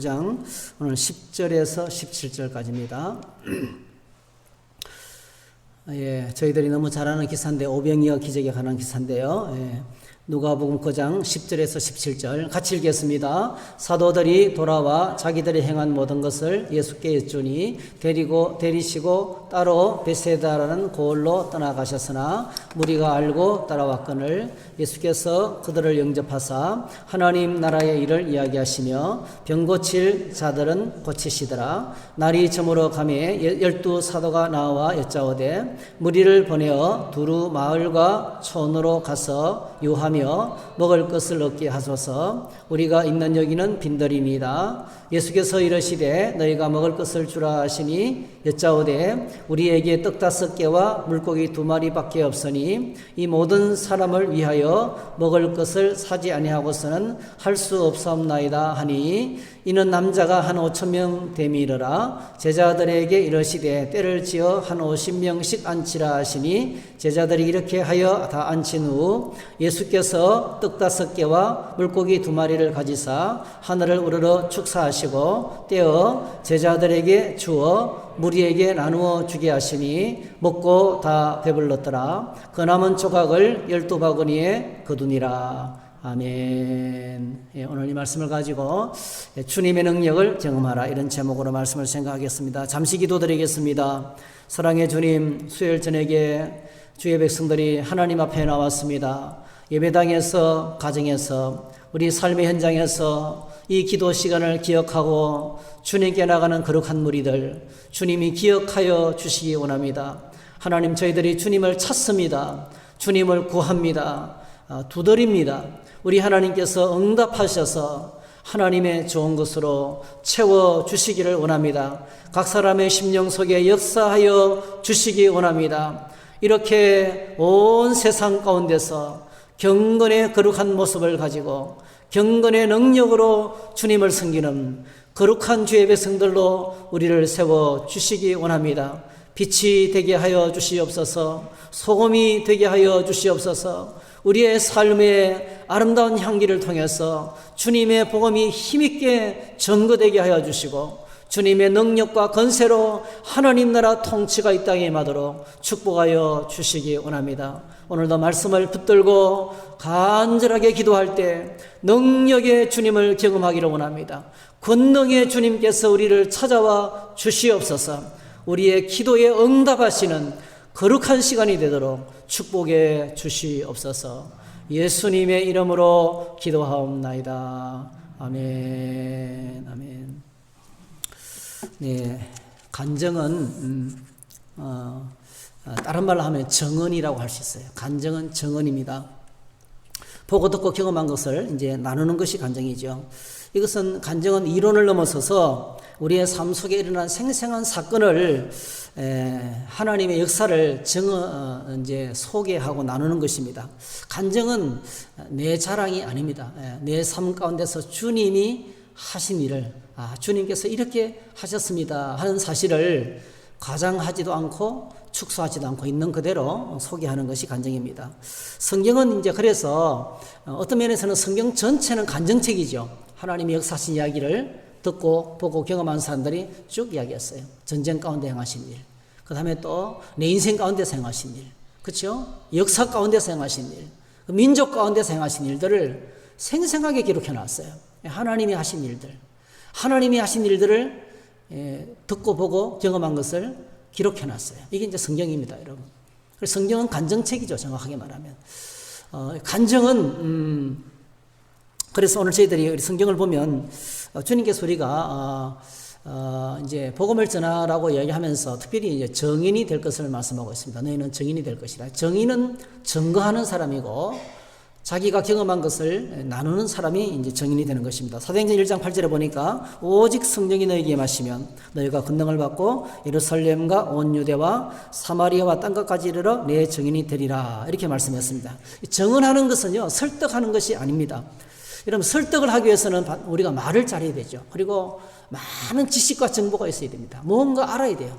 장 오늘 10절에서 17절까지입니다. 예, 저희들이 너무 잘 아는 기사인데 오병이어 기적에 관한 기사인데요. 예, 누가복음 9장 10절에서 17절 같이 읽겠습니다. 사도들이 돌아와 자기들이 행한 모든 것을 예수께 여쭈니 데리시고 따로 베세다라는 고을로 떠나가셨으나 무리가 알고 따라왔거늘 예수께서 그들을 영접하사 하나님 나라의 일을 이야기하시며 병 고칠 자들은 고치시더라. 날이 저물어 가매 12 사도가 나와 여짜오되 무리를 보내어 두루 마을과 촌으로 가서 유하며 먹을 것을 얻게 하소서. 우리가 있는 여기는 빈들입니다. 예수께서 이르시되 너희가 먹을 것을 주라 하시니 여짜오되 우리에게 떡 5개와 물고기 2마리밖에 없으니 이 모든 사람을 위하여 먹을 것을 사지 아니하고서는 할 수 없사옵나이다 하니 이는 남자가 한 5,000명 됨이러라. 제자들에게 이르시되 때를 지어 한 50명씩 앉히라 하시니 제자들이 이렇게 하여 다 앉힌 후 예수께서 떡 5개와 물고기 2마리를 가지사 하늘을 우러러 축사하시고 떼어 제자들에게 주어 무리에게 나누어 주게 하시니 먹고 다 배불렀더라. 그 남은 조각을 12바구니에 거두니라. 아멘. 예, 오늘 이 말씀을 가지고 주님의 능력을 경험하라 이런 제목으로 말씀을 생각하겠습니다. 잠시 기도드리겠습니다. 사랑의 주님, 수요일 저녁에 주의 백성들이 하나님 앞에 나왔습니다. 예배당에서, 가정에서, 우리 삶의 현장에서 이 기도 시간을 기억하고 주님께 나가는 거룩한 무리들 주님이 기억하여 주시기 원합니다. 하나님, 저희들이 주님을 찾습니다. 주님을 구합니다. 두드립니다. 우리 하나님께서 응답하셔서 하나님의 좋은 것으로 채워주시기를 원합니다. 각 사람의 심령 속에 역사하여 주시기 원합니다. 이렇게 온 세상 가운데서 경건의 거룩한 모습을 가지고 경건의 능력으로 주님을 섬기는 거룩한 주의 백성들로 우리를 세워주시기 원합니다. 빛이 되게 하여 주시옵소서. 소금이 되게 하여 주시옵소서. 우리의 삶의 아름다운 향기를 통해서 주님의 복음이 힘있게 전거되게 하여 주시고 주님의 능력과 건세로 하나님 나라 통치가 이 땅에 임하도록 축복하여 주시기 원합니다. 오늘도 말씀을 붙들고 간절하게 기도할 때 능력의 주님을 경험하기를 원합니다. 권능의 주님께서 우리를 찾아와 주시옵소서. 우리의 기도에 응답하시는 거룩한 시간이 되도록 축복해 주시옵소서. 예수님의 이름으로 기도하옵나이다. 아멘. 아멘. 네, 간정은 다른 말로 하면 정언이라고 할 수 있어요. 간정은 정언입니다. 보고 듣고 경험한 것을 이제 나누는 것이 간정이죠. 이것은 간정은 이론을 넘어서서 우리의 삶 속에 일어난 생생한 사건을 하나님의 역사를 이제 소개하고 나누는 것입니다. 간정은 내 자랑이 아닙니다. 내 삶 가운데서 주님이 하신 일을 주님께서 이렇게 하셨습니다 하는 사실을 과장하지도 않고 축소하지도 않고 있는 그대로 소개하는 것이 간정입니다. 성경은 이제 그래서 어떤 면에서는 성경 전체는 간정책이죠. 하나님이 역사하신 이야기를 듣고 보고 경험한 사람들이 쭉 이야기했어요. 전쟁 가운데 행하신 일, 그 다음에 또 내 인생 가운데서 행하신 일, 그렇죠? 역사 가운데서 행하신 일, 민족 가운데서 행하신 일들을 생생하게 기록해 놨어요. 하나님이 하신 일들, 하나님이 하신 일들을 듣고 보고 경험한 것을 기록해 놨어요. 이게 이제 성경입니다, 여러분. 그래서 성경은 간정책이죠, 정확하게 말하면. 간정은 그래서 오늘 저희들이 성경을 보면 주님께서 우리가 이제 복음을 전하라고 이야기하면서 특별히 이제 정인이 될 것을 말씀하고 있습니다. 너희는 정인이 될 것이라. 정인은 증거하는 사람이고 자기가 경험한 것을 나누는 사람이 이제 정인이 되는 것입니다. 사도행전 1장 8절에 보니까 오직 성령이 너희에게 임하시면 너희가 권능을 받고 예루살렘과 온 유대와 사마리아와 땅끝까지 이르러 내 정인이 되리라 이렇게 말씀했습니다. 정언하는 것은요 설득하는 것이 아닙니다. 여러분, 설득을 하기 위해서는 우리가 말을 잘해야 되죠. 그리고 많은 지식과 정보가 있어야 됩니다. 뭔가 알아야 돼요.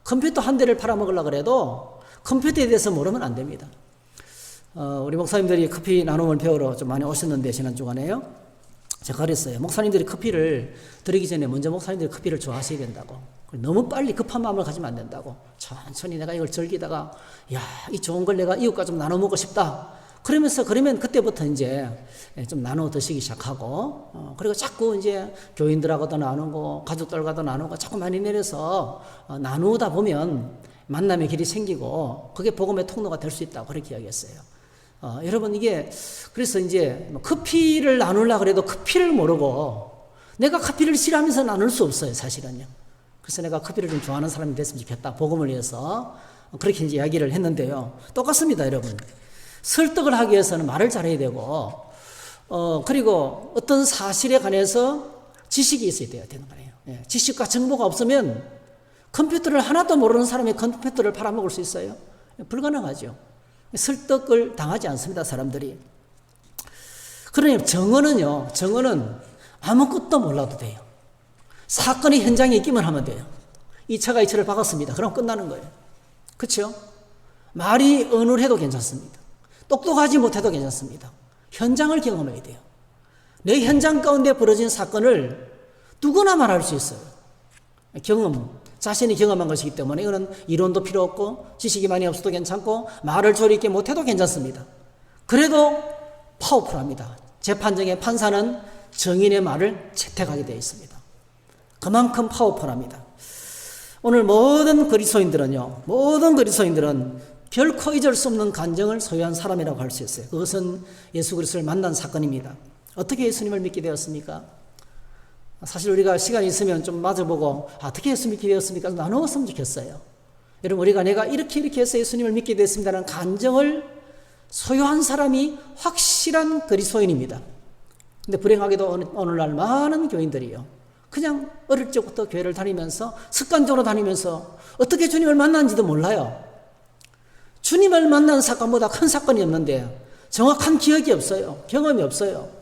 컴퓨터 한 대를 팔아먹으려고 해도 컴퓨터에 대해서 모르면 안 됩니다. 우리 목사님들이 커피 나눔을 배우러 좀 많이 오셨는데 지난 주간에요. 제가 그랬어요. 목사님들이 커피를 드리기 전에 먼저 목사님들이 커피를 좋아하셔야 된다고. 너무 빨리 급한 마음을 가지면 안 된다고. 천천히 내가 이걸 즐기다가, 야, 이 좋은 걸 내가 이웃과 좀 나눠 먹고 싶다. 그러면 그때부터 이제 좀 나눠 드시기 시작하고, 그리고 자꾸 이제 교인들하고도 나누고, 가족들과도 나누고, 자꾸 많이 내려서 나누다 보면 만남의 길이 생기고, 그게 복음의 통로가 될 수 있다고 그렇게 이야기했어요. 여러분, 이게, 그래서 이제 커피를 나누려고 그래도 커피를 모르고, 내가 커피를 싫어하면서 나눌 수 없어요, 사실은요. 그래서 내가 커피를 좀 좋아하는 사람이 됐으면 좋겠다. 복음을 위해서. 그렇게 이제 이야기를 했는데요. 똑같습니다, 여러분. 설득을 하기 위해서는 말을 잘해야 되고, 그리고 어떤 사실에 관해서 지식이 있어야 되는 거예요. 예, 지식과 정보가 없으면 컴퓨터를 하나도 모르는 사람이 컴퓨터를 팔아먹을 수 있어요? 불가능하죠. 설득을 당하지 않습니다, 사람들이. 그러니 정언은 아무것도 몰라도 돼요. 사건이 현장에 있기만 하면 돼요. 이 차가 이 차를 박았습니다. 그럼 끝나는 거예요. 그렇죠? 말이 어눌해도 괜찮습니다. 똑똑하지 못해도 괜찮습니다. 현장을 경험해야 돼요. 내 현장 가운데 벌어진 사건을 누구나 말할 수 있어요. 자신이 경험한 것이기 때문에 이거는 이론도 필요 없고 지식이 많이 없어도 괜찮고 말을 조리 있게 못해도 괜찮습니다. 그래도 파워풀합니다. 재판정의 판사는 정인의 말을 채택하게 되어 있습니다. 그만큼 파워풀합니다. 오늘 모든 그리스도인들은 결코 잊을 수 없는 간증을 소유한 사람이라고 할 수 있어요. 그것은 예수 그리스도를 만난 사건입니다. 어떻게 예수님을 믿게 되었습니까? 사실 우리가 시간이 있으면 좀 마주보고 어떻게 예수 믿게 되었습니까? 나누었으면 좋겠어요. 여러분, 내가 이렇게 해서 예수님을 믿게 됐습니다라는 간증을 소유한 사람이 확실한 그리스도인입니다. 근데 불행하게도 오늘날 많은 교인들이요, 그냥 어릴 적부터 교회를 다니면서 습관적으로 다니면서 어떻게 주님을 만났는지도 몰라요. 주님을 만난 사건보다 큰 사건이 없는데 정확한 기억이 없어요. 경험이 없어요.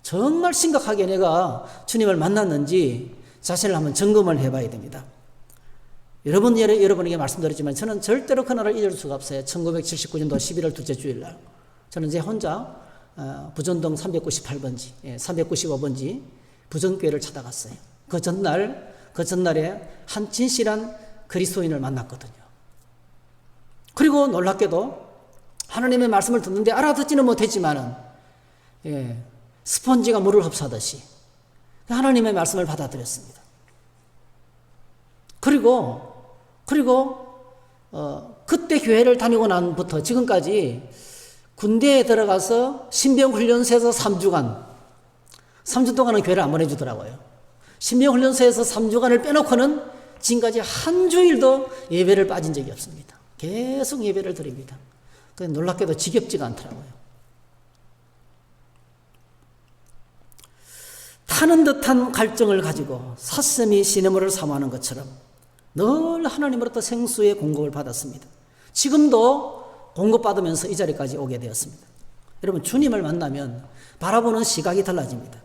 정말 심각하게 내가 주님을 만났는지 자신을 한번 점검을 해봐야 됩니다. 여러분에게 말씀드렸지만 저는 절대로 그날을 잊을 수가 없어요. 1979년도 11월 둘째 주일날 저는 제 혼자 부전동 398번지, 395번지 부전교회를 찾아갔어요. 그 전날에 한 진실한 그리스도인을 만났거든요. 그리고 놀랍게도 하나님의 말씀을 듣는데 알아듣지는 못했지만은, 스펀지가 물을 흡수하듯이 하나님의 말씀을 받아들였습니다. 그리고 그때 교회를 다니고 난부터 지금까지 군대에 들어가서 신병훈련소에서 3주 동안은 교회를 안 보내주더라고요. 신병훈련소에서 3주간을 빼놓고는 지금까지 한 주일도 예배를 빠진 적이 없습니다. 계속 예배를 드립니다. 놀랍게도 지겹지가 않더라고요. 타는 듯한 갈증을 가지고 사슴이 시냇물을 사모하는 것처럼 늘 하나님으로부터 생수의 공급을 받았습니다. 지금도 공급받으면서 이 자리까지 오게 되었습니다. 여러분, 주님을 만나면 바라보는 시각이 달라집니다.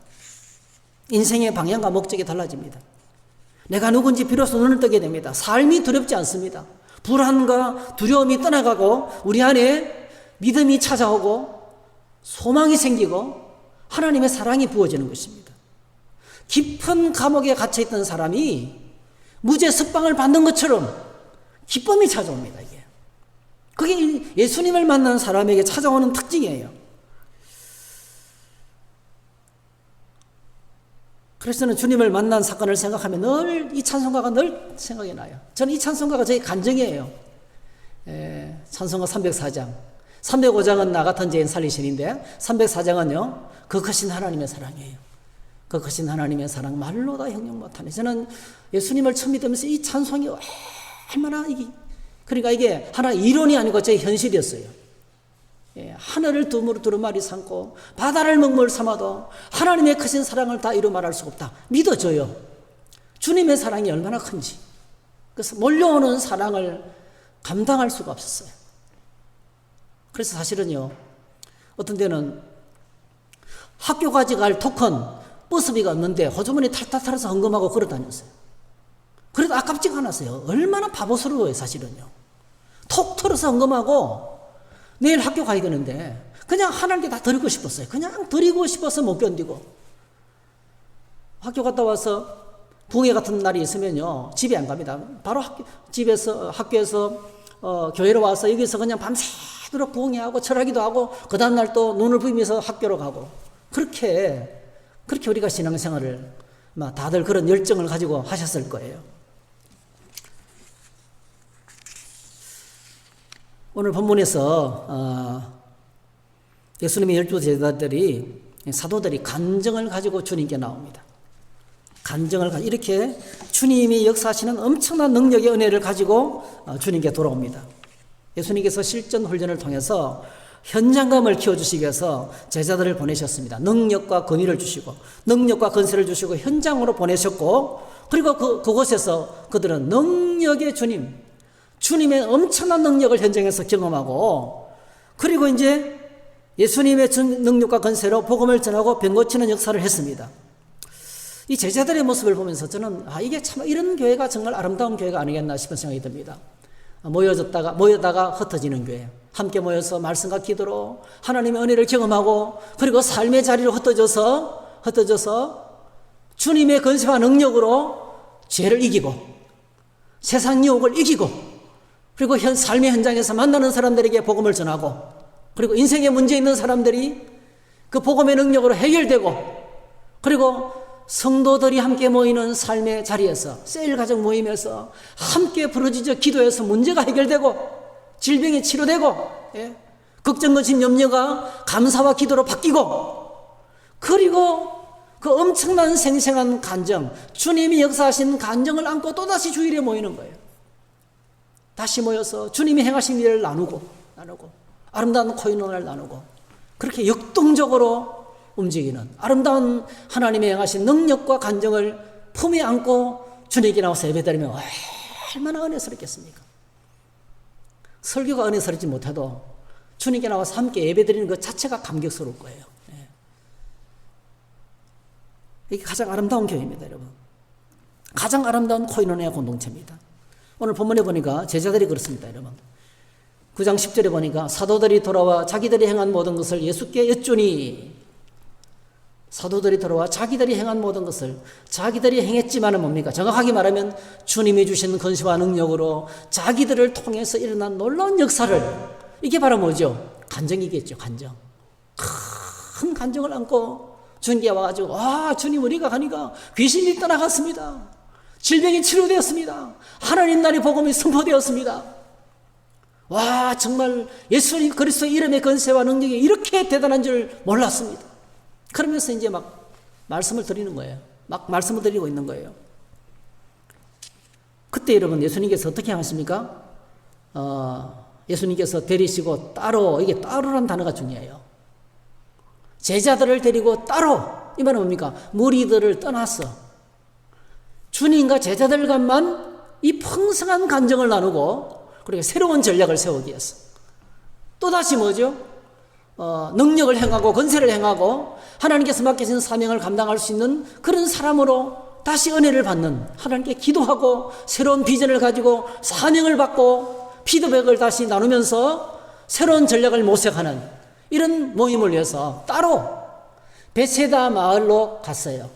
인생의 방향과 목적이 달라집니다. 내가 누군지 비로소 눈을 뜨게 됩니다. 삶이 두렵지 않습니다. 불안과 두려움이 떠나가고 우리 안에 믿음이 찾아오고 소망이 생기고 하나님의 사랑이 부어지는 것입니다. 깊은 감옥에 갇혀있던 사람이 무죄 석방을 받는 것처럼 기쁨이 찾아옵니다. 그게 예수님을 만난 사람에게 찾아오는 특징이에요. 그래서 저는 주님을 만난 사건을 생각하면 늘 이 찬송가가 늘 생각이 나요. 저는 이 찬송가가 저의 간증이에요. 찬송가 304장. 305장은 나 같은 죄인 살리신인데 304장은요, 그 크신 하나님의 사랑이에요. 그 크신 하나님의 사랑 말로 다 형용 못하네. 저는 예수님을 처음 믿으면서 이 찬송이 얼마나 그러니까 이게 하나의 이론이 아니고 제 현실이었어요. 하늘을 두루마리 삼고 바다를 먹물 삼아도 하나님의 크신 사랑을 다 이루 말할 수가 없다. 믿어져요. 주님의 사랑이 얼마나 큰지. 그래서 몰려오는 사랑을 감당할 수가 없었어요. 그래서 사실은요, 어떤 데는 학교까지 갈 토큰 버스비가 없는데 호주머니 탈탈 털어서 헌금하고 걸어 다녔어요. 그래도 아깝지가 않았어요. 얼마나 바보스러워요, 사실은요. 톡 털어서 헌금하고 내일 학교 가야 되는데 그냥 하나님께 다 드리고 싶었어요. 그냥 드리고 싶어서 못 견디고 학교 갔다 와서 부흥회 같은 날이 있으면요, 집에 안 갑니다. 바로 학교에서 교회로 와서 여기서 그냥 밤새도록 부흥회하고 철하기도 하고 그 다음날 또 눈을 부비면서 학교로 가고 그렇게 우리가 신앙생활을 다들 그런 열정을 가지고 하셨을 거예요. 오늘 본문에서 예수님의 12 제자들이 사도들이 간증을 가지고 주님께 나옵니다. 이렇게 주님이 역사하시는 엄청난 능력의 은혜를 가지고 주님께 돌아옵니다. 예수님께서 실전 훈련을 통해서 현장감을 키워주시기 위해서 제자들을 보내셨습니다. 능력과 권위를 주시고 능력과 건세를 주시고 현장으로 보내셨고, 그리고 그곳에서 그들은 능력의 주님의 엄청난 능력을 현장에서 경험하고, 그리고 이제 예수님의 능력과 건세로 복음을 전하고 병 고치는 역사를 했습니다. 이 제자들의 모습을 보면서 저는 이게 참 이런 교회가 정말 아름다운 교회가 아니겠나 싶은 생각이 듭니다. 모여다가 흩어지는 교회, 함께 모여서 말씀과 기도로 하나님의 은혜를 경험하고, 그리고 삶의 자리로 흩어져서 주님의 건세와 능력으로 죄를 이기고 세상 유혹을 이기고, 그리고 삶의 현장에서 만나는 사람들에게 복음을 전하고, 그리고 인생에 문제 있는 사람들이 그 복음의 능력으로 해결되고, 그리고 성도들이 함께 모이는 삶의 자리에서, 세일 가정 모임에서 함께 부르짖어 기도해서 문제가 해결되고 질병이 치료되고, 걱정, 근심, 염려가 감사와 기도로 바뀌고, 그리고 그 엄청난 생생한 간정, 주님이 역사하신 간정을 안고 또다시 주일에 모이는 거예요. 다시 모여서 주님이 행하신 일을 나누고 아름다운 코인원을 나누고, 그렇게 역동적으로 움직이는 아름다운 하나님의 행하신 능력과 간정을 품에 안고 주님께 나와서 예배드리면 얼마나 은혜스럽겠습니까? 설교가 은혜스럽지 못해도 주님께 나와서 함께 예배드리는 것 자체가 감격스러울 거예요. 이게 가장 아름다운 교회입니다, 여러분. 가장 아름다운 코인원의 공동체입니다. 오늘 본문에 보니까 제자들이 그렇습니다, 여러분. 9장 10절에 보니까 사도들이 돌아와 자기들이 행한 모든 것을 예수께 여쭈니, 사도들이 돌아와 자기들이 행한 모든 것을, 자기들이 행했지만은 뭡니까? 정확하게 말하면 주님이 주신 건세와 능력으로 자기들을 통해서 일어난 놀라운 역사를, 이게 바로 뭐죠? 간정이겠죠, 간정. 큰 간정을 안고 주님께 와가지고, 주님, 우리가 가니까 귀신이 떠나갔습니다. 질병이 치료되었습니다. 하나님 나라의 복음이 선포되었습니다. 정말 예수 그리스도의 이름의 건세와 능력이 이렇게 대단한 줄 몰랐습니다. 그러면서 이제 막 말씀을 드리는 거예요. 막 말씀을 드리고 있는 거예요. 그때 여러분, 예수님께서 어떻게 하십니까? 예수님께서 데리시고 따로, 이게 따로란 단어가 중요해요. 제자들을 데리고 따로, 이 말은 뭡니까? 무리들을 떠났어. 주님과 제자들과만 이 풍성한 간정을 나누고, 그리고 새로운 전략을 세우기 위해서 또다시 뭐죠? 능력을 행하고 건세를 행하고 하나님께서 맡기신 사명을 감당할 수 있는 그런 사람으로 다시 은혜를 받는, 하나님께 기도하고 새로운 비전을 가지고 사명을 받고 피드백을 다시 나누면서 새로운 전략을 모색하는 이런 모임을 위해서 따로 베세다 마을로 갔어요.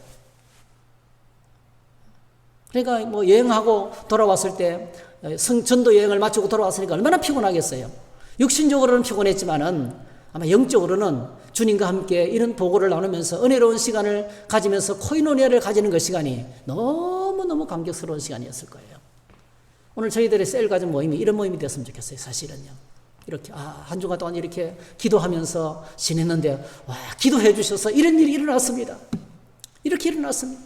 그러니까 여행하고 돌아왔을 때, 전도 여행을 마치고 돌아왔으니까 얼마나 피곤하겠어요. 육신적으로는 피곤했지만은 아마 영적으로는 주님과 함께 이런 도구를 나누면서 은혜로운 시간을 가지면서 코이노니아를 가지는 그 시간이 너무너무 감격스러운 시간이었을 거예요. 오늘 저희들의 셀 가정 모임이 이런 모임이 됐으면 좋겠어요, 사실은요. 이렇게 한 주간 동안 이렇게 기도하면서 지냈는데 기도해 주셔서 이런 일이 일어났습니다. 이렇게 일어났습니다.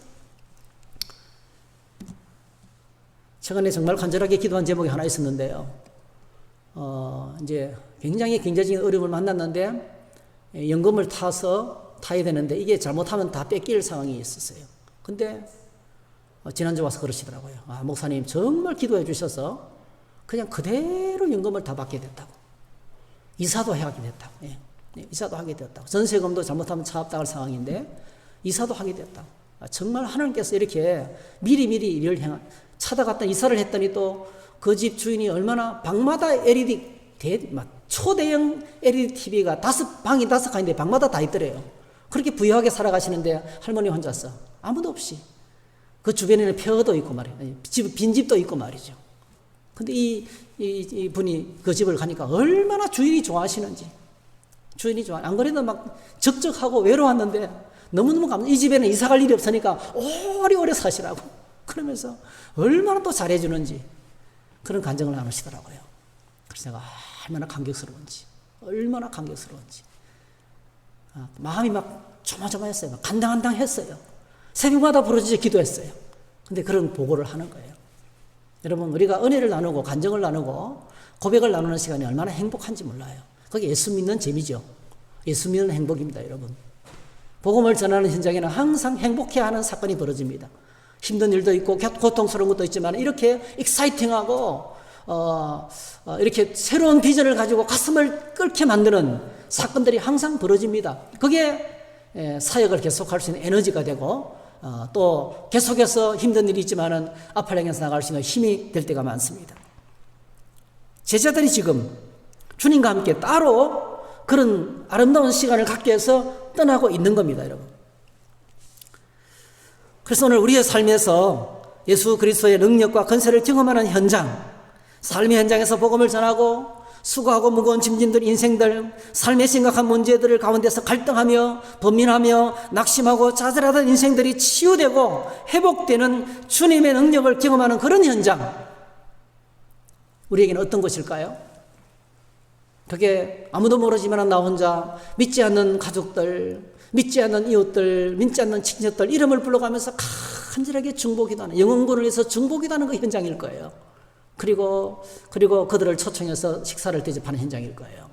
최근에 정말 간절하게 기도한 제목이 하나 있었는데요. 이제 굉장히 경제적인 어려움을 만났는데 연금을 타야 되는데 이게 잘못하면 다 뺏길 상황이 있었어요. 근데 지난주 와서 그러시더라고요. 목사님 정말 기도해 주셔서 그냥 그대로 연금을 다 받게 됐다고. 이사도 하게 됐다고. 이사도 하게 됐다고. 전세금도 잘못하면 차압당할 상황인데 이사도 하게 됐다고. 정말 하나님께서 이렇게 미리 일을 찾아갔더니 이사를 했더니 또 그 집 주인이 얼마나 방마다 LED 초대형 LED TV가 방이 5칸인데 방마다 다 있더래요. 그렇게 부유하게 살아가시는데 할머니 혼자서 아무도 없이 그 주변에는 폐허도 있고 말이에요. 빈집도 있고 말이죠. 근데 이 분이 그 집을 가니까 얼마나 주인이 좋아하시는지. 주인이 좋아. 안 그래도 막 적적하고 외로웠는데 너무너무 이 집에는 이사 갈 일이 없으니까 오래오래 사시라고. 그러면서 얼마나 또 잘해주는지 그런 간증을 나누시더라고요. 그래서 내가 얼마나 감격스러운지. 얼마나 감격스러운지. 마음이 막 조마조마했어요. 막 간당간당했어요. 새벽마다 부르짖어 기도했어요. 근데 그런 보고를 하는 거예요. 여러분, 우리가 은혜를 나누고 간증을 나누고 고백을 나누는 시간이 얼마나 행복한지 몰라요. 그게 예수 믿는 재미죠. 예수 믿는 행복입니다, 여러분. 복음을 전하는 현장에는 항상 행복해하는 사건이 벌어집니다. 힘든 일도 있고 고통스러운 것도 있지만 이렇게 익사이팅하고 이렇게 새로운 비전을 가지고 가슴을 끓게 만드는 사건들이 항상 벌어집니다. 그게 사역을 계속할 수 있는 에너지가 되고 또 계속해서 힘든 일이 있지만은 앞을 향해서 나갈 수 있는 힘이 될 때가 많습니다. 제자들이 지금 주님과 함께 따로 그런 아름다운 시간을 갖기 위해서 떠나고 있는 겁니다, 여러분. 그래서 오늘 우리의 삶에서 예수 그리스도의 능력과 권세를 경험하는 현장, 삶의 현장에서 복음을 전하고 수고하고 무거운 짐진들 인생들, 삶의 심각한 문제들을 가운데서 갈등하며 번민하며 낙심하고 좌절하던 인생들이 치유되고 회복되는 주님의 능력을 경험하는 그런 현장, 우리에게는 어떤 것일까요? 그게 아무도 모르지만 나 혼자 믿지 않는 가족들, 믿지 않는 이웃들, 믿지 않는 친척들 이름을 불러가면서 간절하게 중보기도하는, 영혼군을 위해서 중보기도하는 그 현장일 거예요. 그리고 그들을 초청해서 식사를 대접하는 현장일 거예요.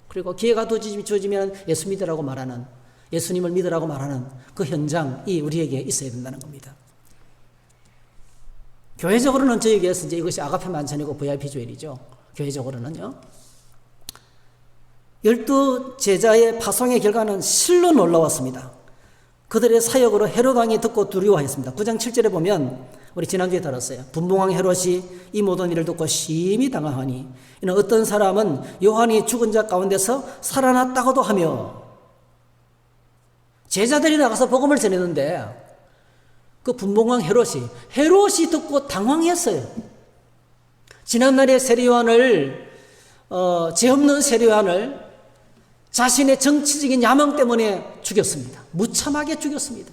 그리고 기회가 주어지면 예수 믿으라고 말하는, 예수님을 믿으라고 말하는 그 현장이 우리에게 있어야 된다는 겁니다. 교회적으로는 저에게서 이제 이것이 아가페 만찬이고 VIP 주일이죠. 교회적으로는요. 12 제자의 파송의 결과는 실로 놀라웠습니다. 그들의 사역으로 헤롯 왕이 듣고 두려워했습니다. 9장 7절에 보면 우리 지난주에 다뤘어요. 분봉왕 헤롯이 이 모든 일을 듣고 심히 당황하니 이는 어떤 사람은 요한이 죽은 자 가운데서 살아났다고도 하며, 제자들이 나가서 복음을 전했는데 그 분봉왕 헤롯이 듣고 당황했어요. 지난날의 세례요한을 죄 없는 세례요한을 자신의 정치적인 야망 때문에 죽였습니다. 무참하게 죽였습니다.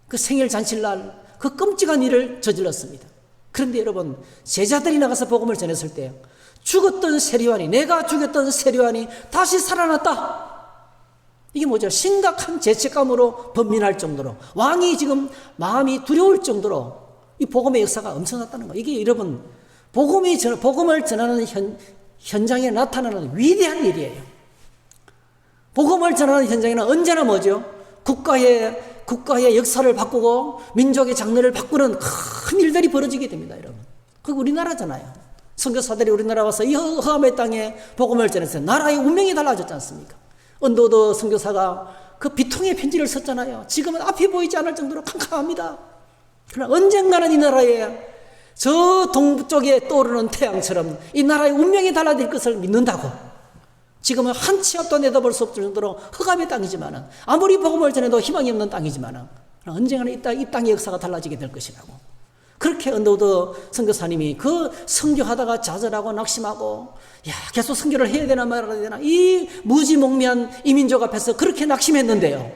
그 생일 잔치날 그 끔찍한 일을 저질렀습니다. 그런데 여러분, 제자들이 나가서 복음을 전했을 때 죽었던 세례요한이, 내가 죽였던 세례요한이 다시 살아났다. 이게 뭐죠? 심각한 죄책감으로 번민할 정도로, 왕이 지금 마음이 두려울 정도로 이 복음의 역사가 엄청났다는 거예요. 이게 여러분, 복음을 전하는 현장에 나타나는 위대한 일이에요. 복음을 전하는 현장에는 언제나 뭐죠? 국가의 역사를 바꾸고 민족의 장르를 바꾸는 큰 일들이 벌어지게 됩니다, 여러분. 그게 우리나라잖아요. 선교사들이 우리나라 와서 이 흑암의 땅에 복음을 전했어요. 나라의 운명이 달라졌지 않습니까? 언더우드 선교사가 그 비통의 편지를 썼잖아요. 지금은 앞이 보이지 않을 정도로 캄캄합니다. 그러나 언젠가는 이 나라에 저 동쪽에 떠오르는 태양처럼 이 나라의 운명이 달라질 것을 믿는다고. 지금은 한 치 앞도 내다볼 수 없을 정도로 흑암의 땅이지만, 아무리 복음을 전해도 희망이 없는 땅이지만 언젠가는 이 땅의 역사가 달라지게 될 것이라고. 그렇게 언더우드 선교사님이 그 선교하다가 좌절하고 낙심하고, 계속 선교를 해야 되나 말아야 되나, 이 무지몽매한 이민족 앞에서 그렇게 낙심했는데요.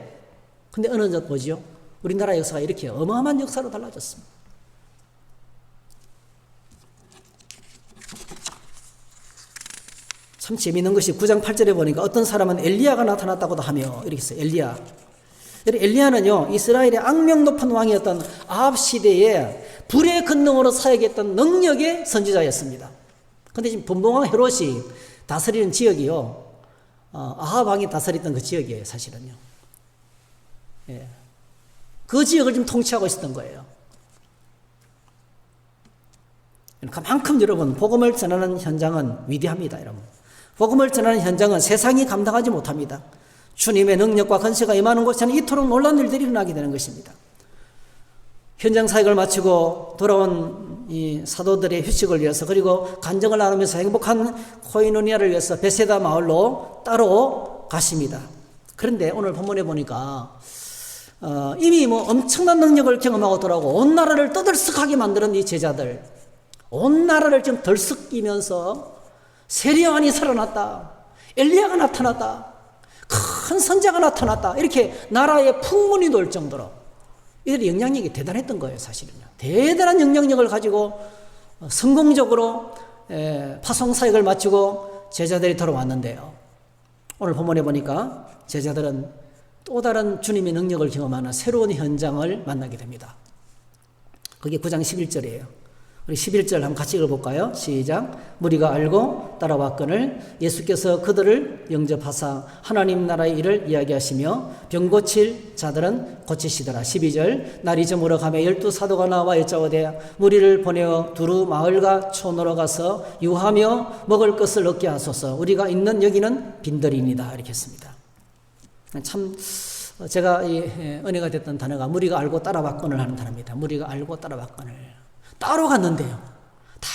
근데 어느 날 보지요? 우리나라 역사가 이렇게 어마어마한 역사로 달라졌습니다. 참 재미있는 것이 9장 8절에 보니까 어떤 사람은 엘리야가 나타났다고도 하며, 이렇게 써요. 엘리야는요, 이스라엘의 악명 높은 왕이었던 아합 시대에 불의 권능으로 사역했던 능력의 선지자였습니다. 그런데 지금 분봉왕 헤롯이 다스리는 지역이요, 아합 왕이 다스렸던 그 지역이에요, 사실은요. 그 지역을 지금 통치하고 있었던 거예요. 그만큼 여러분, 복음을 전하는 현장은 위대합니다, 여러분. 복음을 전하는 현장은 세상이 감당하지 못합니다. 주님의 능력과 권세가 임하는 곳에는 이토록 놀라운 일들이 일어나게 되는 것입니다. 현장 사역을 마치고 돌아온 이 사도들의 휴식을 위해서, 그리고 간증을 나누면서 행복한 코이노니아를 위해서 베세다 마을로 따로 가십니다. 그런데 오늘 본문에 보니까 이미 뭐 엄청난 능력을 경험하고 돌아오고 온 나라를 떠들썩하게 만드는 이 제자들, 온 나라를 지금 들썩이면서 세리요한이 살아났다, 엘리야가 나타났다, 큰 선자가 나타났다, 이렇게 나라에 풍문이 돌 정도로 이들의 영향력이 대단했던 거예요. 사실은요. 대단한 영향력을 가지고 성공적으로 파송사역을 마치고 제자들이 돌아왔는데요. 오늘 본문에 보니까 제자들은 또 다른 주님의 능력을 경험하는 새로운 현장을 만나게 됩니다. 그게 9장 11절이에요. 우리 11절 한번 같이 읽어볼까요? 시작. 무리가 알고 따라왔거늘 예수께서 그들을 영접하사 하나님 나라의 일을 이야기하시며 병 고칠 자들은 고치시더라. 12절. 날이 저물어 가며 12사도가 나와 여짜오되 무리를 보내어 두루 마을과 촌으로 가서 유하며 먹을 것을 얻게 하소서. 우리가 있는 여기는 빈들이니이다. 이렇게 했습니다. 참 제가 이 은혜가 됐던 단어가 무리가 알고 따라왔거늘 하는 단어입니다. 무리가 알고 따라왔거늘. 따로 갔는데요. 다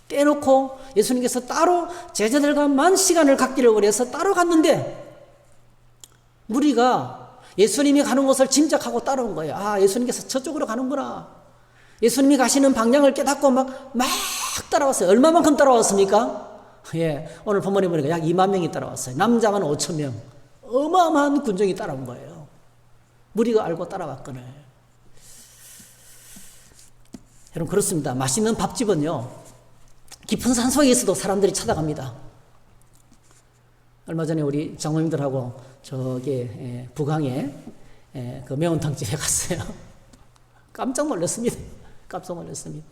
떼놓고 예수님께서 따로 제자들과만 시간을 갖기를 원해서 따로 갔는데 무리가 예수님이 가는 곳을 짐작하고 따라온 거예요. 아, 예수님께서 저쪽으로 가는구나. 예수님이 가시는 방향을 깨닫고 막 따라왔어요. 얼마만큼 따라왔습니까? 예, 오늘 본문에 보니까 약 2만 명이 따라왔어요. 남자만 5천 명. 어마어마한 군정이 따라온 거예요. 무리가 알고 따라왔거늘. 여러분, 그렇습니다. 맛있는 밥집은요, 깊은 산속에 있어도 사람들이 찾아갑니다. 얼마 전에 우리 장모님들하고 저기 북항에 그 매운탕집에 갔어요. 깜짝 놀랐습니다. 깜짝 놀랐습니다.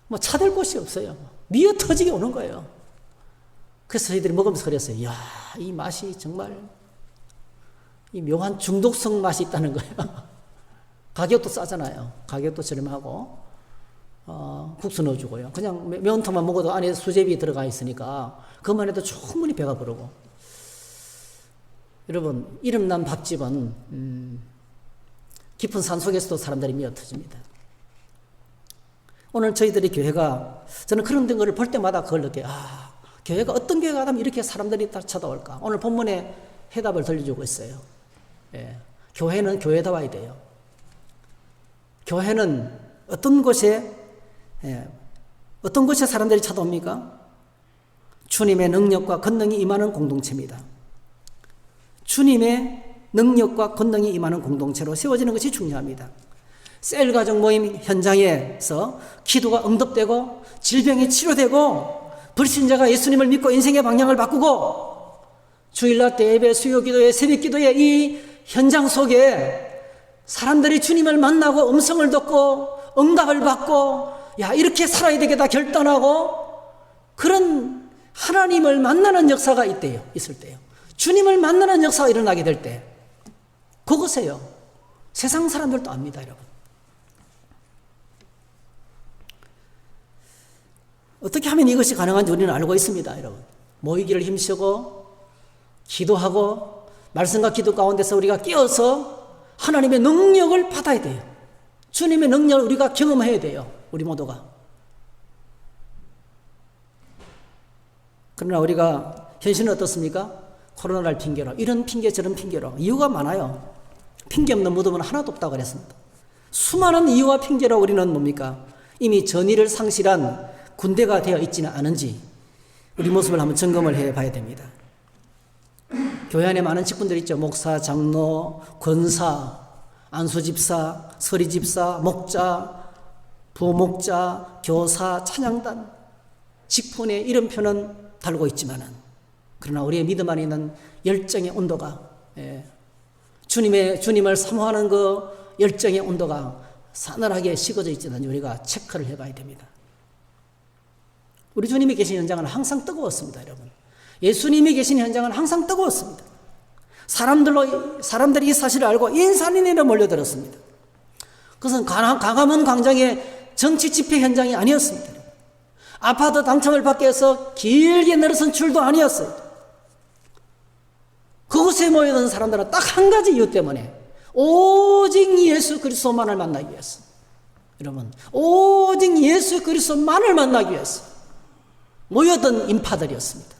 뭐 찾을 곳이 없어요. 미어 터지게 오는 거예요. 그래서 저희들이 먹으면서 그랬어요. 이야, 이 맛이 정말 이 묘한 중독성 맛이 있다는 거예요. 가격도 싸잖아요. 가격도 저렴하고 국수 넣어주고요. 그냥 매운탕만 먹어도 안에 수제비 들어가 있으니까 그것만 해도 충분히 배가 부르고. 여러분, 이름난 밥집은 깊은 산속에서도 사람들이 미어터집니다. 오늘 저희들이 교회가, 저는 그런 거를 볼 때마다 그걸 느껴요. 아, 교회가 어떤 교회가 하면 이렇게 사람들이 다 찾아올까. 오늘 본문에 해답을 들려주고 있어요. 예, 교회는 교회다워야 돼요. 교회는 어떤 곳에 사람들이 찾아옵니까? 주님의 능력과 권능이 임하는 공동체입니다. 주님의 능력과 권능이 임하는 공동체로 세워지는 것이 중요합니다. 셀 가정 모임 현장에서 기도가 응답되고 질병이 치료되고 불신자가 예수님을 믿고 인생의 방향을 바꾸고 주일날 예배, 수요 기도회, 새벽 기도회 이 현장 속에 사람들이 주님을 만나고 음성을 듣고 응답을 받고 야, 이렇게 살아야 되겠다 결단하고 그런 하나님을 만나는 역사가 있을 때요. 주님을 만나는 역사가 일어나게 될 때 그것에요. 세상 사람들도 압니다, 여러분. 어떻게 하면 이것이 가능한지 우리는 알고 있습니다, 여러분. 모이기를 힘쓰고 기도하고 말씀과 기도 가운데서 우리가 끼어서 하나님의 능력을 받아야 돼요. 주님의 능력을 우리가 경험해야 돼요. 우리 모두가. 그러나 우리가 현실은 어떻습니까? 코로나를 핑계로 이런 핑계 저런 핑계로 이유가 많아요. 핑계 없는 무덤은 하나도 없다고 그랬습니다. 수많은 이유와 핑계로 우리는 뭡니까? 이미 전의를 상실한 군대가 되어 있지는 않은지 우리 모습을 한번 점검을 해봐야 됩니다. 교회 안에 많은 직분들 있죠. 목사, 장로, 권사, 안수집사, 서리집사, 목자, 부목자, 교사, 찬양단 직분의 이름표는 달고 있지만은 그러나 우리의 믿음 안에 있는 열정의 온도가 주님을 사모하는 그 열정의 온도가 싸늘하게 식어져 있지는 우리가 체크를 해봐야 됩니다. 우리 주님이 계신 현장은 항상 뜨거웠습니다, 여러분. 예수님이 계신 현장은 항상 뜨거웠습니다. 사람들이 이 사실을 알고 인산인해로 몰려들었습니다. 그것은 광화문 광장의 정치 집회 현장이 아니었습니다. 아파트 당첨을 받기 위해서 길게 늘어선 줄도 아니었어요. 그곳에 모여든 사람들은 딱 한 가지 이유 때문에 오직 예수 그리스도만을 만나기 위해서, 여러분, 오직 예수 그리스도만을 만나기 위해서 모여든 인파들이었습니다.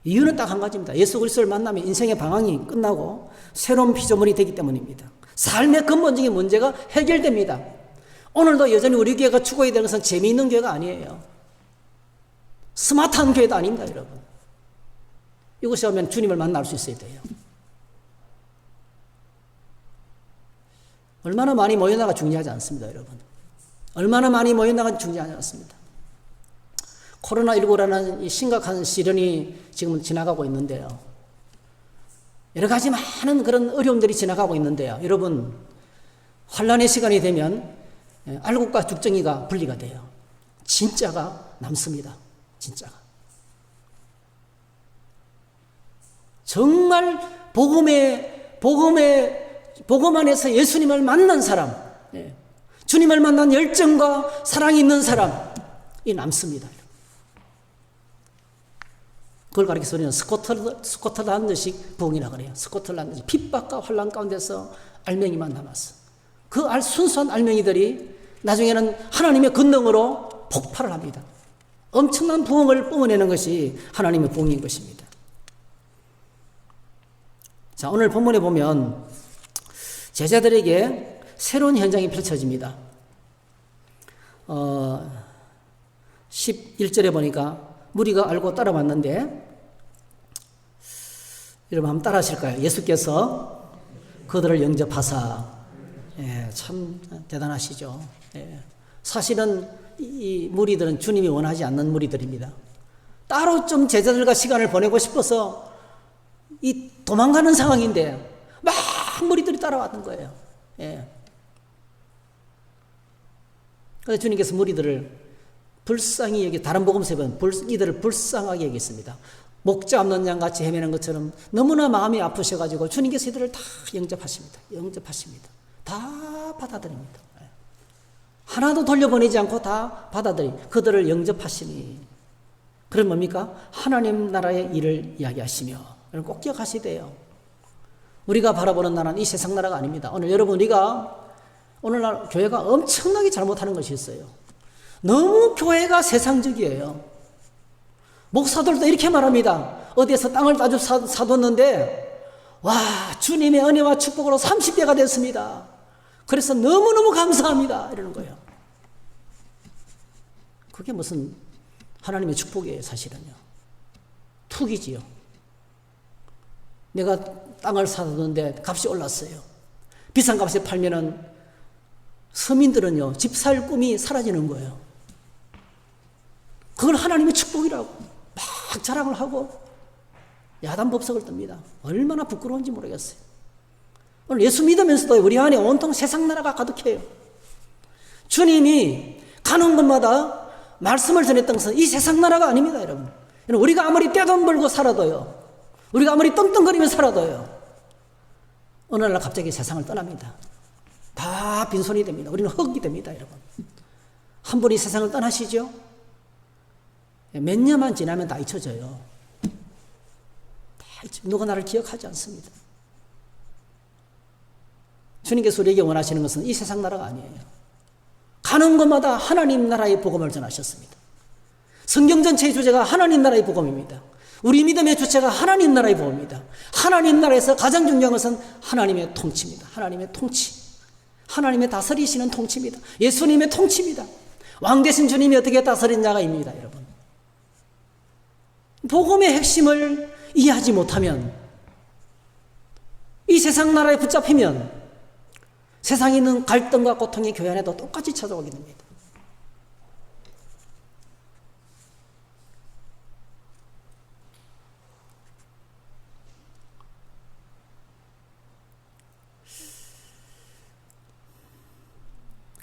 이유는 딱 한 가지입니다. 예수 그리스도를 만나면 인생의 방황이 끝나고 새로운 피조물이 되기 때문입니다. 삶의 근본적인 문제가 해결됩니다. 오늘도 여전히 우리 교회가 추구해야 되는 것은 재미있는 교회가 아니에요. 스마트한 교회도 아닙니다, 여러분. 이곳에 오면 주님을 만날 수 있어야 돼요. 얼마나 많이 모여나가 중요하지 않습니다, 여러분. 얼마나 많이 모여나가 중요하지 않습니다. 코로나19라는 이 심각한 시련이 지금 지나가고 있는데요. 여러 가지 많은 그런 어려움들이 지나가고 있는데요. 여러분, 환란의 시간이 되면 알곡과 죽정이가 분리가 돼요. 진짜가 남습니다. 진짜가. 정말 복음 안에서 예수님을 만난 사람, 주님을 만난 열정과 사랑이 있는 사람이 남습니다. 그걸 가리켜서 우리는 스코틀란드식 부흥이라 그래요. 스코틀란드식 핍박과 환란 가운데서 알맹이만 남았어. 그 순수한 알맹이들이 나중에는 하나님의 권능으로 폭발을 합니다. 엄청난 부흥을 뿜어내는 것이 하나님의 부흥인 것입니다. 자, 오늘 본문에 보면 제자들에게 새로운 현장이 펼쳐집니다. 11절에 보니까 무리가 알고 따라왔는데, 여러분 한번 따라 하실까요? 예수께서 그들을 영접하사. 참 대단하시죠. 사실은 이 무리들은 주님이 원하지 않는 무리들입니다. 따로 좀 제자들과 시간을 보내고 싶어서 이 도망가는 상황인데 막 무리들이 따라왔던 거예요. 그래서 주님께서 무리들을 불쌍히 여기 다른 복음서에 보면 이들을 불쌍하게 여겼습니다. 목자 없는 양같이 헤매는 것처럼 너무나 마음이 아프셔가지고 주님께서 이들을 다 영접하십니다. 다 받아들입니다. 하나도 돌려보내지 않고 다 그들을 영접하시니. 그럼 뭡니까? 하나님 나라의 일을 이야기하시며. 꼭 기억하시대요. 우리가 바라보는 나라는 이 세상 나라가 아닙니다. 오늘 여러분, 우리가 오늘날 교회가 엄청나게 잘못하는 것이 있어요. 너무 교회가 세상적이에요. 목사들도 이렇게 말합니다. 어디에서 땅을 아주 사뒀는데, 와, 주님의 은혜와 축복으로 30대가 됐습니다. 그래서 너무너무 감사합니다. 이러는 거예요. 그게 무슨 하나님의 축복이에요, 사실은요. 투기지요. 내가 땅을 사뒀는데 값이 올랐어요. 비싼 값에 팔면은 서민들은요, 집 살 꿈이 사라지는 거예요. 그걸 하나님의 축복이라고 막 자랑을 하고 야단법석을 뜹니다. 얼마나 부끄러운지 모르겠어요. 오늘 예수 믿으면서도 우리 안에 온통 세상 나라가 가득해요. 주님이 가는 곳마다 말씀을 전했던 것은 이 세상 나라가 아닙니다, 여러분. 우리가 아무리 떼돈 벌고 살아도요, 우리가 아무리 떵떵거리며 살아도요, 어느 날 갑자기 세상을 떠납니다. 다 빈손이 됩니다. 우리는 흙이 됩니다, 여러분. 한 분이 세상을 떠나시죠? 몇 년만 지나면 다 잊혀져요. 누가 나를 기억하지 않습니다. 주님께서 우리에게 원하시는 것은 이 세상 나라가 아니에요. 가는 곳마다 하나님 나라의 복음을 전하셨습니다. 성경 전체의 주제가 하나님 나라의 복음입니다. 우리 믿음의 주체가 하나님 나라의 복음입니다. 하나님 나라에서 가장 중요한 것은 하나님의 통치입니다. 하나님의 통치. 하나님의 다스리시는 통치입니다. 예수님의 통치입니다. 왕 대신 주님이 어떻게 다스리냐가입니다, 여러분. 복음의 핵심을 이해하지 못하면, 이 세상 나라에 붙잡히면 세상에 있는 갈등과 고통이 교회 안에도 똑같이 찾아오게 됩니다.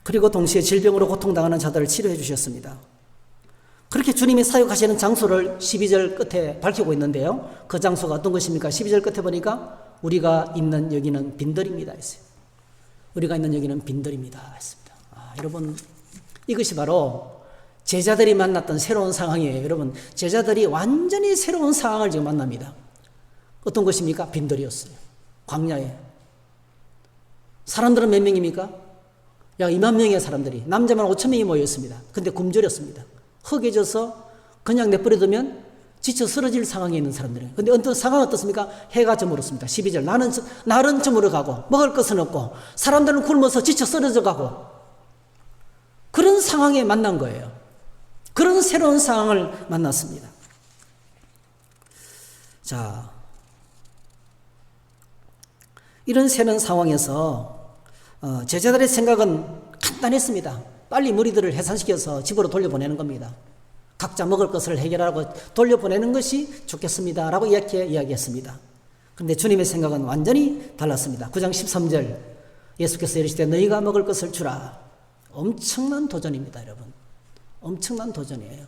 그리고 동시에 질병으로 고통당하는 자들을 치료해 주셨습니다. 그렇게 주님이 사역하시는 장소를 12절 끝에 밝히고 있는데요. 그 장소가 어떤 것입니까? 12절 끝에 보니까 우리가 있는 여기는 빈들입니다 했어요. 우리가 있는 여기는 빈들입니다 했습니다. 여러분, 이것이 바로 제자들이 만났던 새로운 상황이에요. 여러분, 제자들이 완전히 새로운 상황을 지금 만납니다. 어떤 것입니까? 빈들이었어요. 광야에. 사람들은 몇 명입니까? 약 2만 명의 사람들이, 남자만 5천 명이 모였습니다. 근데 굶주렸습니다. 흙에 져서 그냥 내버려두면 지쳐 쓰러질 상황에 있는 사람들이에요. 근데 어떤 상황은 어떻습니까? 해가 저물었습니다. 12절. 날은 저물어가고 먹을 것은 없고 사람들은 굶어서 지쳐 쓰러져가고 그런 상황에 만난 거예요. 그런 새로운 상황을 만났습니다. 자, 이런 새로운 상황에서 제자들의 생각은 간단했습니다. 빨리 무리들을 해산시켜서 집으로 돌려보내는 겁니다. 각자 먹을 것을 해결하고 돌려보내는 것이 좋겠습니다 라고 이렇게 이야기했습니다. 그런데 주님의 생각은 완전히 달랐습니다. 9장 13절 예수께서 이르시되 너희가 먹을 것을 주라. 엄청난 도전입니다, 여러분. 엄청난 도전이에요.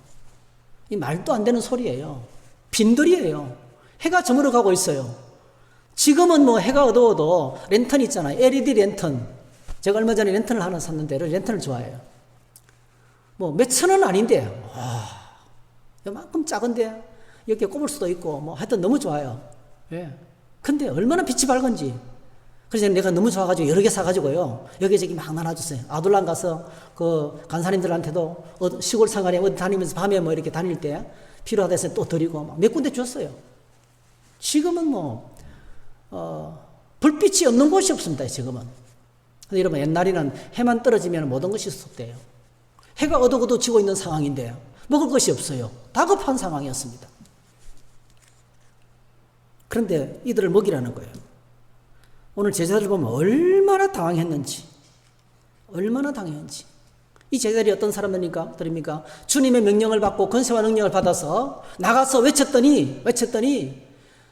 이 말도 안 되는 소리예요. 빈들이에요. 해가 저물어 가고 있어요. 지금은 뭐 해가 어두워도 랜턴 있잖아요. LED 랜턴. 제가 얼마 전에 랜턴을 하나 샀는데 랜턴을 좋아해요. 뭐 몇천 원 아닌데 이만큼 작은데 이렇게 꼽을 수도 있고 뭐 하여튼 너무 좋아요. 예. 근데 얼마나 빛이 밝은지. 그래서 내가 너무 좋아가지고 여러 개 사가지고요. 여기저기 막 나눠줬어요. 아둘람 가서 그 간사님들한테도 시골 상가에 어디 다니면서 밤에 뭐 이렇게 다닐 때 필요하다 해서 또 드리고 막 몇 군데 줬어요. 지금은 뭐 불빛이 없는 곳이 없습니다. 지금은. 근데 여러분 옛날에는 해만 떨어지면 모든 것이 쏟대요. 해가 어두워지고 있는 상황인데 먹을 것이 없어요. 다급한 상황이었습니다. 그런데 이들을 먹이라는 거예요. 오늘 제자들 보면 얼마나 당황했는지. 이 제자들이 어떤 사람들입니까? 주님의 명령을 받고 권세와 능력을 받아서 나가서 외쳤더니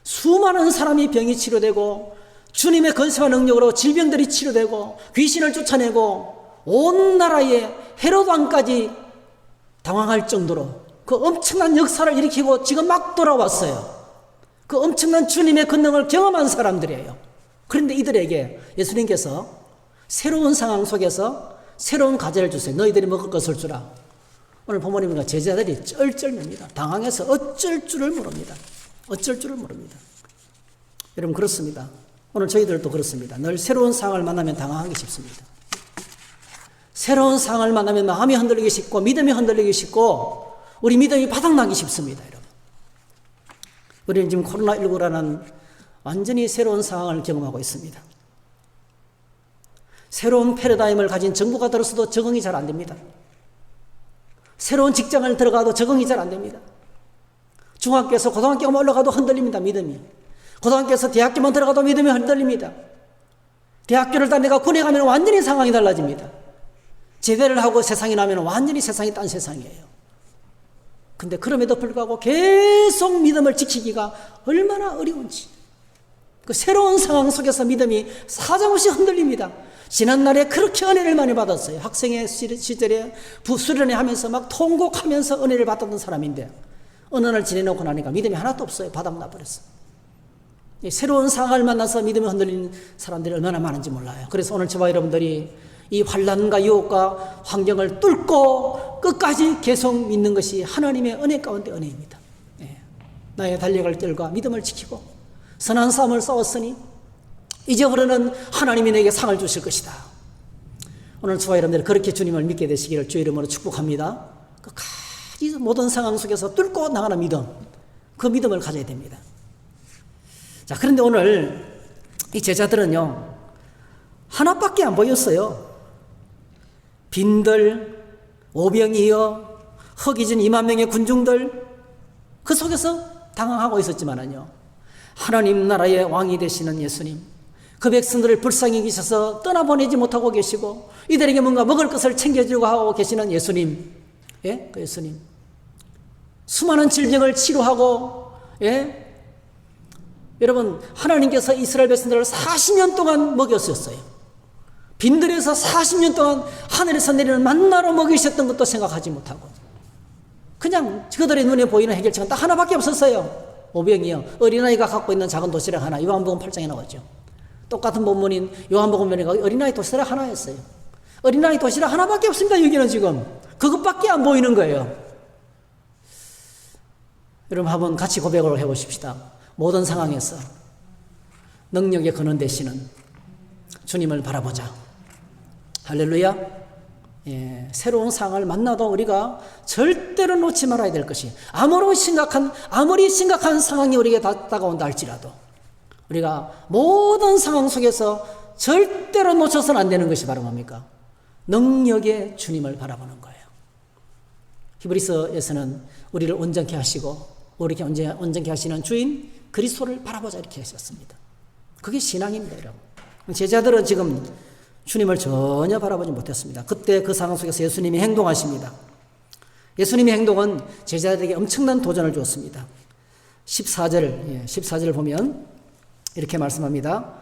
수많은 사람이 병이 치료되고 주님의 권세와 능력으로 질병들이 치료되고 귀신을 쫓아내고 온 나라의 헤롯 왕까지 당황할 정도로 그 엄청난 역사를 일으키고 지금 막 돌아왔어요. 그 엄청난 주님의 권능을 경험한 사람들이에요. 그런데 이들에게 예수님께서 새로운 상황 속에서 새로운 과제를 주세요. 너희들이 먹을 것을 주라. 오늘 부모님과 제자들이 쩔쩔맵니다. 당황해서 어쩔 줄을 모릅니다. 여러분 그렇습니다. 오늘 저희들도 그렇습니다. 늘 새로운 상황을 만나면 당황하기 쉽습니다. 새로운 상황을 만나면 마음이 흔들리기 쉽고 믿음이 흔들리기 쉽고 우리 믿음이 바닥나기 쉽습니다. 여러분. 우리는 지금 코로나19라는 완전히 새로운 상황을 경험하고 있습니다. 새로운 패러다임을 가진 정부가 들어서도 적응이 잘 안 됩니다. 새로운 직장을 들어가도 적응이 잘 안 됩니다. 중학교에서 고등학교만 올라가도 흔들립니다. 믿음이. 고등학교에서 대학교만 들어가도 믿음이 흔들립니다. 대학교를 다 내가 군에 가면 완전히 상황이 달라집니다. 제대를 하고 세상에 나면 완전히 세상이 딴 세상이에요. 근데 그럼에도 불구하고 계속 믿음을 지키기가 얼마나 어려운지. 그 새로운 상황 속에서 믿음이 사정없이 흔들립니다. 지난날에 그렇게 은혜를 많이 받았어요. 학생의 시절에 수련회 하면서 막 통곡하면서 은혜를 받았던 사람인데 어느 날 지내놓고 나니까 믿음이 하나도 없어요. 바닥나 버렸어요. 새로운 상황을 만나서 믿음이 흔들리는 사람들이 얼마나 많은지 몰라요. 그래서 오늘 저와 여러분들이 이 환난과 유혹과 환경을 뚫고 끝까지 계속 믿는 것이 하나님의 은혜 가운데 은혜입니다. 나의 달려갈 길과 믿음을 지키고 선한 싸움을 싸웠으니 이제 흐르는 하나님이 내게 상을 주실 것이다. 오늘 저와 여러분들이 그렇게 주님을 믿게 되시기를 주의 이름으로 축복합니다. 끝까지 모든 상황 속에서 뚫고 나가는 믿음, 그 믿음을 가져야 됩니다. 자, 그런데 오늘 이 제자들은요 하나밖에 안 보였어요. 빈들, 오병이어, 허기진 2만 명의 군중들, 그 속에서 당황하고 있었지만은요 하나님 나라의 왕이 되시는 예수님, 그 백성들을 불쌍히 여기셔서 떠나보내지 못하고 계시고 이들에게 뭔가 먹을 것을 챙겨주고 하고 계시는 예수님, 그 예수님, 수많은 질병을 치료하고, 여러분 하나님께서 이스라엘 백성들을 40년 동안 먹였었어요. 빈들에서 40년 동안 하늘에서 내리는 만나로 먹이셨던 것도 생각하지 못하고 그냥 그들의 눈에 보이는 해결책은 딱 하나밖에 없었어요. 오병이어, 어린아이가 갖고 있는 작은 도시락 하나. 요한복음 8장에 나오죠. 똑같은 본문인 요한복음에 어린아이 도시락 하나였어요. 어린아이 도시락 하나밖에 없습니다. 여기는 지금 그것밖에 안 보이는 거예요. 여러분 한번 같이 고백을 해보십시다. 모든 상황에서 능력의 근원 되시는 주님을 바라보자. 할렐루야. 새로운 상황을 만나도 우리가 절대로 놓지 말아야 될 것이, 아무리 심각한 상황이 우리에게 다가온다 할지라도 우리가 모든 상황 속에서 절대로 놓쳐서는 안 되는 것이 바로 뭡니까? 능력의 주님을 바라보는 거예요. 히브리서에서는 우리를 온전케 하시고 우리에게 온전케 하시는 주인 그리스도를 바라보자 이렇게 하셨습니다. 그게 신앙입니다, 여러분. 제자들은 지금 주님을 전혀 바라보지 못했습니다. 그때 그 상황 속에서 예수님이 행동하십니다. 예수님의 행동은 제자들에게 엄청난 도전을 주었습니다. 14절을 보면 이렇게 말씀합니다.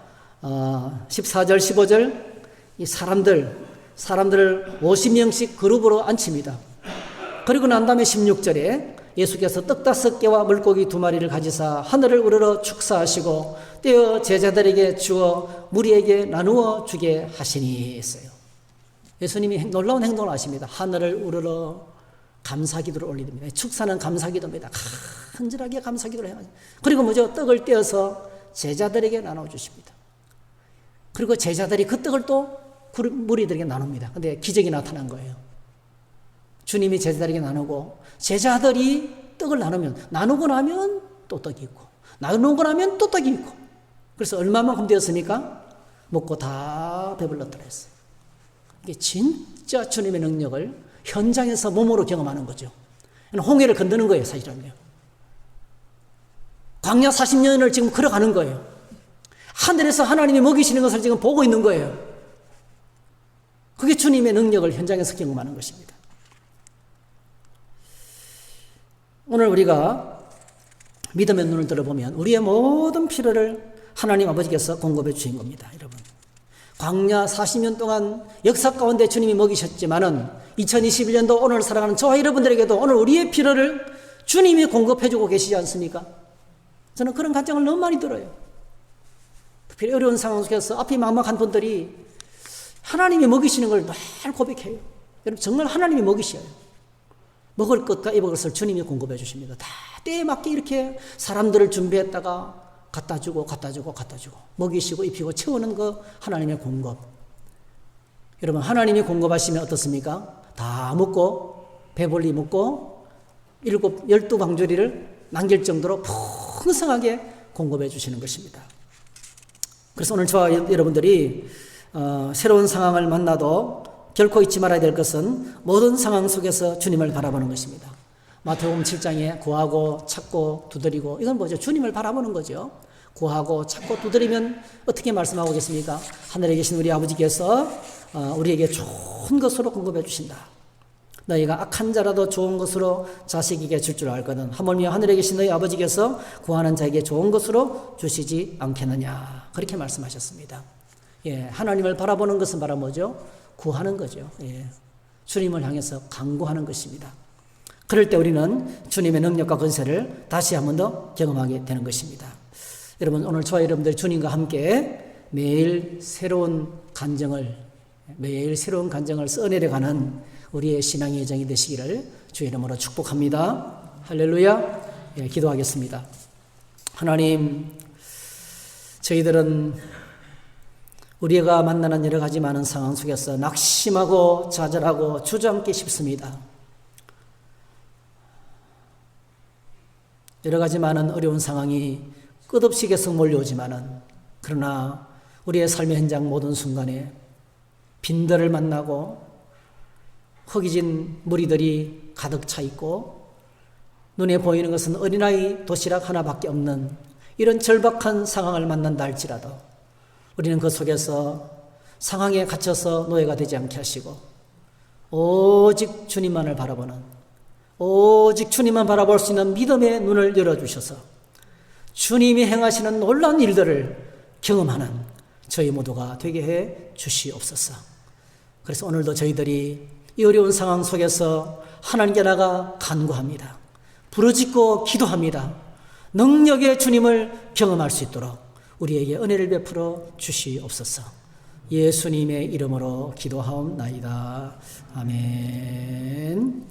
14절, 15절 이 사람들을 50명씩 그룹으로 앉힙니다. 그리고 난 다음에 16절에 예수께서 떡 5개와 물고기 2마리를 가지사 하늘을 우러러 축사하시고 떼어 제자들에게 주어 무리에게 나누어 주게 하시니 했어요. 예수님이 놀라운 행동을 하십니다. 하늘을 우러러 감사기도를 올리됩니다. 축사는 감사기도입니다. 간절하게 감사기도를 해야죠. 그리고 뭐죠? 떡을 떼어서 제자들에게 나눠주십니다. 그리고 제자들이 그 떡을 또 무리들에게 나눕니다. 근데 기적이 나타난 거예요. 주님이 제자들에게 나누고 제자들이 떡을 나누고 나면 또 떡이 있고 나누고 나면 또 떡이 있고, 그래서 얼마만큼 되었습니까? 먹고 다 배불렀더라 했어요. 이게 진짜 주님의 능력을 현장에서 몸으로 경험하는 거죠. 홍해를 건드는 거예요, 사실은요. 광야 40년을 지금 걸어가는 거예요. 하늘에서 하나님이 먹이시는 것을 지금 보고 있는 거예요. 그게 주님의 능력을 현장에서 경험하는 것입니다. 오늘 우리가 믿음의 눈을 들어보면 우리의 모든 필요를 하나님 아버지께서 공급해 주신 겁니다, 여러분. 광야 40년 동안 역사 가운데 주님이 먹이셨지만은 2021년도 오늘 살아가는 저와 여러분들에게도 오늘 우리의 필요를 주님이 공급해 주고 계시지 않습니까? 저는 그런 감정을 너무 많이 들어요. 특별히 어려운 상황 속에서 앞이 막막한 분들이 하나님이 먹이시는 걸 늘 고백해요. 여러분, 정말 하나님이 먹이셔요. 먹을 것과 입을 것을 주님이 공급해 주십니다. 다 때에 맞게 이렇게 사람들을 준비했다가 갖다 주고 먹이시고 입히고 채우는 거 하나님의 공급. 여러분, 하나님이 공급하시면 어떻습니까? 다 먹고 배불리 먹고 12광주리를 남길 정도로 풍성하게 공급해 주시는 것입니다. 그래서 오늘 저와 여러분들이 새로운 상황을 만나도 결코 잊지 말아야 될 것은 모든 상황 속에서 주님을 바라보는 것입니다. 마태복음 7장에 구하고 찾고 두드리고, 이건 뭐죠? 주님을 바라보는 거죠. 구하고 찾고 두드리면 어떻게 말씀하고 계십니까? 하늘에 계신 우리 아버지께서 우리에게 좋은 것으로 공급해 주신다. 너희가 악한 자라도 좋은 것으로 자식에게 줄 줄 알거든 하물며 하늘에 계신 너희 아버지께서 구하는 자에게 좋은 것으로 주시지 않겠느냐. 그렇게 말씀하셨습니다. 하나님을 바라보는 것은 바로 뭐죠? 구하는 거죠. 주님을 향해서 간구하는 것입니다. 그럴 때 우리는 주님의 능력과 권세를 다시 한 번 더 경험하게 되는 것입니다. 여러분, 오늘 저와 여러분들 주님과 함께 매일 새로운 간증을 써내려가는 우리의 신앙의 여정이 되시기를 주의 이름으로 축복합니다. 할렐루야. 기도하겠습니다. 하나님, 저희들은 우리가 만나는 여러 가지 많은 상황 속에서 낙심하고 좌절하고 주저앉기 쉽습니다. 여러 가지 많은 어려운 상황이 끝없이 계속 몰려오지만은, 그러나 우리의 삶의 현장 모든 순간에 빈들을 만나고 허기진 무리들이 가득 차 있고 눈에 보이는 것은 어린아이 도시락 하나밖에 없는 이런 절박한 상황을 만난다 할지라도 우리는 그 속에서 상황에 갇혀서 노예가 되지 않게 하시고 오직 주님만을 바라보는, 오직 주님만 바라볼 수 있는 믿음의 눈을 열어주셔서 주님이 행하시는 놀라운 일들을 경험하는 저희 모두가 되게 해 주시옵소서. 그래서 오늘도 저희들이 이 어려운 상황 속에서 하나님께 나가 간구합니다. 부르짖고 기도합니다. 능력의 주님을 경험할 수 있도록 우리에게 은혜를 베풀어 주시옵소서. 예수님의 이름으로 기도하옵나이다. 아멘.